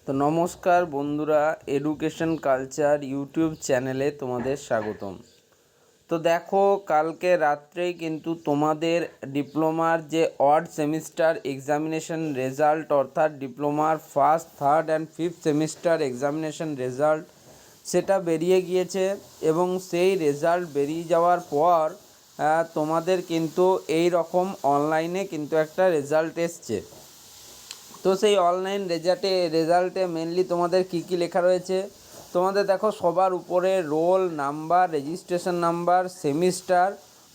তো নমস্কার বন্ধুরা, এডুকেশন কালচার ইউটিউব চ্যানেলে তোমাদের স্বাগতম। তো দেখো, কালকে রাত্রেই কিন্তু তোমাদের ডিপ্লোমার যে অড সেমিস্টার এক্সামিনেশন রেজাল্ট, অর্থাৎ ডিপ্লোমার first, third and fifth semester examination result সেটা বেরিয়ে গিয়েছে। এবং সেই রেজাল্ট বেরিয়ে যাওয়ার পর তোমাদের কিন্তু এই রকম অনলাইনে কিন্তু একটা রেজাল্ট এসছে। তো সেই অনলাইন রেজাল্টে মেনলি তোমাদের কী কী লেখা রয়েছে, তোমাদের দেখো সবার উপরে roll number, registration number, semester,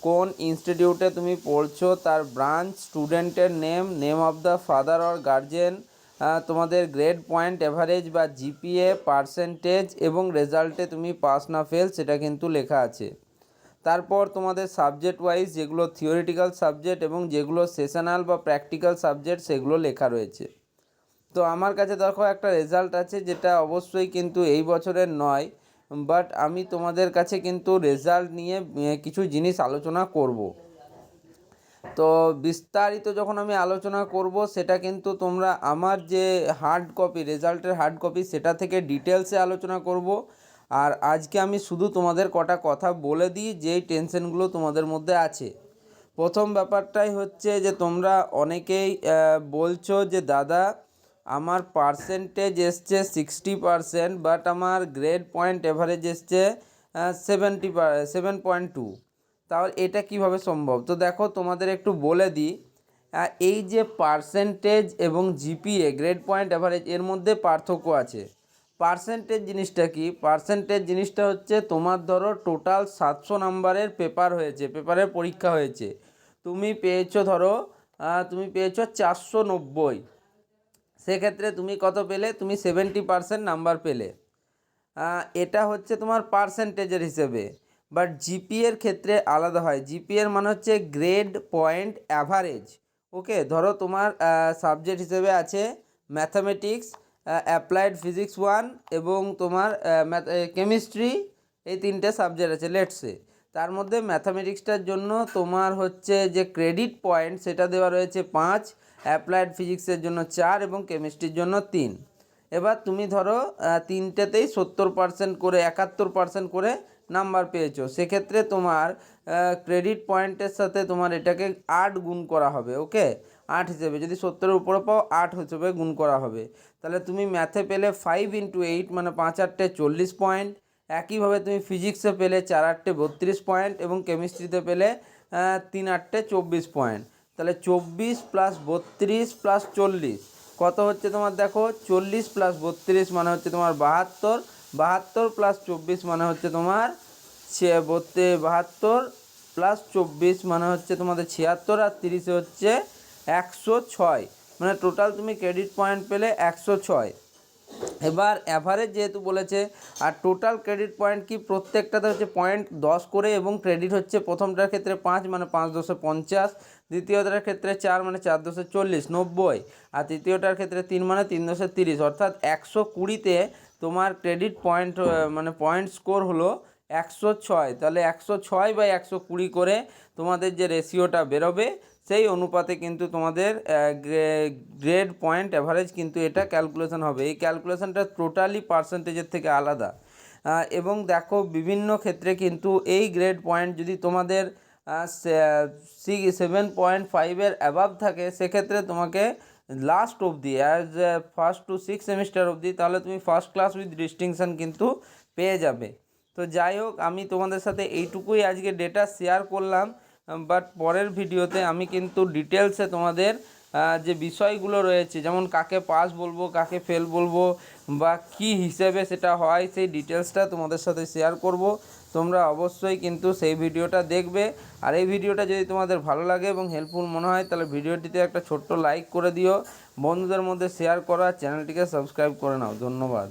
কোন ইনস্টিটিউটে তুমি পড়ছো, তার ব্রাঞ্চ, স্টুডেন্টের name, name of the father or guardian, তোমাদের গ্রেড পয়েন্ট, অ্যাভারেজ বা জিপিএ, পার্সেন্টেজ এবং রেজাল্টে তুমি পাস না ফেল সেটা কিন্তু লেখা আছে। তারপর তোমাদের সাবজেক্ট ওয়াইজ যেগুলো থিওরিটিক্যাল সাবজেক্ট এবং যেগুলো সেশনাল বা প্র্যাকটিক্যাল সাবজেক্ট সেগুলো লেখা রয়েছে। তো আমার কাছে দেখো একটা রেজাল্ট আছে, যেটা অবশ্যই কিন্তু এই বছরের নয়, বাট আমি তোমাদের কাছে কিন্তু রেজাল্ট নিয়ে কিছু জিনিস আলোচনা করব। তো বিস্তারিত যখন আমি আলোচনা করব, সেটা কিন্তু তোমরা আমার যে হার্ড কপি, রেজাল্টের হার্ড কপি, সেটা থেকে ডিটেলসে আলোচনা করব। আর আজকে আমি শুধু তোমাদের কটা কথা বলে দিই যেই টেনশনগুলো তোমাদের মধ্যে আছে। প্রথম ব্যাপারটাই হচ্ছে যে তোমরা অনেকেই বলছো যে দাদা আমার পার্সেন্টেজ এসছে 60%, বাট আমার গ্রেড পয়েন্ট এভারেজ এসছে 7.2। তাহলে এটা কিভাবে সম্ভব? তো দেখো তোমাদের একটু বলে দিই, এই যে পার্সেন্টেজ এবং জিপিএ, গ্রেড পয়েন্ট এভারেজ, এর মধ্যে পার্থক্য আছে। পার্সেন্টেজ জিনিসটা কি? পার্সেন্টেজ জিনিসটা হচ্ছে তোমার ধরো টোটাল 700 নাম্বারের পেপার হয়েছে, পেপারের পরীক্ষা হয়েছে, তুমি পেয়েছো ধরো তুমি পেয়েছো 490, সেক্ষেত্রে তুমি কত পেলে? তুমি 70% নাম্বার পেলে। এটা হচ্ছে তোমার পার্সেন্টেজের হিসেবে। বাট জিপিএর ক্ষেত্রে আলাদা হয়। জিপিএর মানে হচ্ছে গ্রেড পয়েন্ট অ্যাভারেজ। ওকে, ধরো তোমার সাবজেক্ট হিসেবে আছে ম্যাথামেটিক্স, অ্যাপ্লাইড ফিজিক্স 1 এবং তোমার কেমিস্ট্রি, এই তিনটে সাবজেক্ট আছে লেটসে। তার মধ্যে ম্যাথামেটিক্সটার জন্য তোমার হচ্ছে যে ক্রেডিট পয়েন্ট সেটা দেওয়া রয়েছে 5, অ্যাপ্লাইড ফিজিক্সের জন্য 4 এবং কেমিস্ট্রির জন্য 3। এবার তুমি ধরো তিনটেতেই 70% করে, 71% করে নাম্বার পেয়েছো, সেক্ষেত্রে তোমার ক্রেডিট পয়েন্টের সাথে তোমার এটাকে 8 গুণ করা হবে। ওকে, 8 হিসেবে, যদি 70-এর উপরে পাও 8 হিসেবে গুণ করা হবে। তাহলে তুমি ম্যাথে পেলে 5 × 8 মানে 5 × 8 = 40 পয়েন্ট। একইভাবে তুমি ফিজিক্সে পেলে 4 × 8 = 32 পয়েন্ট এবং কেমিস্ট্রিতে পেলে 3 × 8 = 24 পয়েন্ট। তাহলে 24 + 32 + 40 কত হচ্ছে তোমার? দেখো 40 + 32 মানে হচ্ছে তোমার 72, 72 + 24 মানে হচ্ছে তোমার 72 + 24 মানে হচ্ছে তোমাদের 76, আর 30 হচ্ছে 106। মানে টোটাল তুমি ক্রেডিট পয়েন্ট পেলে 106। এবার অ্যাভারেজ যেহেতু বলেছে, আর টোটাল ক্রেডিট পয়েন্ট কি, প্রত্যেকটাতে হচ্ছে পয়েন্ট 10 করে এবং ক্রেডিট হচ্ছে প্রথমটার ক্ষেত্রে 5 মানে 5 × 10 = 50, দ্বিতীয়টার ক্ষেত্রে 4 মানে 4 × 10 = 40 90, আর তৃতীয়টার ক্ষেত্রে 3 মানে 3 × 10 = 30। অর্থাৎ 120-তে তোমার ক্রেডিট পয়েন্ট মানে পয়েন্ট স্কোর হলো 106। তাহলে 106/120 করে তোমাদের যে রেশিওটা বেরোবে, সেই অনুপাতে কিন্তু তোমাদের গ্রেড পয়েন্ট অ্যাভারেজ কিন্তু এটা ক্যালকুলেশন হবে। এই ক্যালকুলেশনটা টোটালি পার্সেন্টেজের থেকে আলাদা। এবং দেখো বিভিন্ন ক্ষেত্রে কিন্তু এই গ্রেড পয়েন্ট যদি তোমাদের 7.5-এর অ্যাবাভ থাকে, সেক্ষেত্রে তোমাকে লাস্ট অবধি অ্যাজ ফার্স্ট টু 6 সেমিস্টার অবধি, তাহলে তুমি ফার্স্ট ক্লাস উইথ ডিস্টিংশন কিন্তু পেয়ে যাবে। তো যাই হোক, আমি তোমাদের সাথে এইটুকুই আজকে ডেটা শেয়ার করলাম। বাট পরের ভিডিওতে আমি কিন্তু ডিটেলসে তোমাদের যে বিষয়গুলো রয়েছে, যেমন কাকে পাস বলবো, কাকে ফেল বলবো, বা কি হিসেবে সেটা হয়, সেই ডিটেলসটা তোমাদের সাথে শেয়ার করব। তোমরা অবশ্যই কিন্তু সেই ভিডিওটা দেখবে। আর এই ভিডিওটা যদি তোমাদের ভালো লাগে এবং হেল্পফুল মনে হয়, তাহলে ভিডিওটিতে একটা ছোট্ট লাইক করে দিও, বন্ধুদের মধ্যে শেয়ার করো, চ্যানেলটিকে সাবস্ক্রাইব করে নাও। ধন্যবাদ।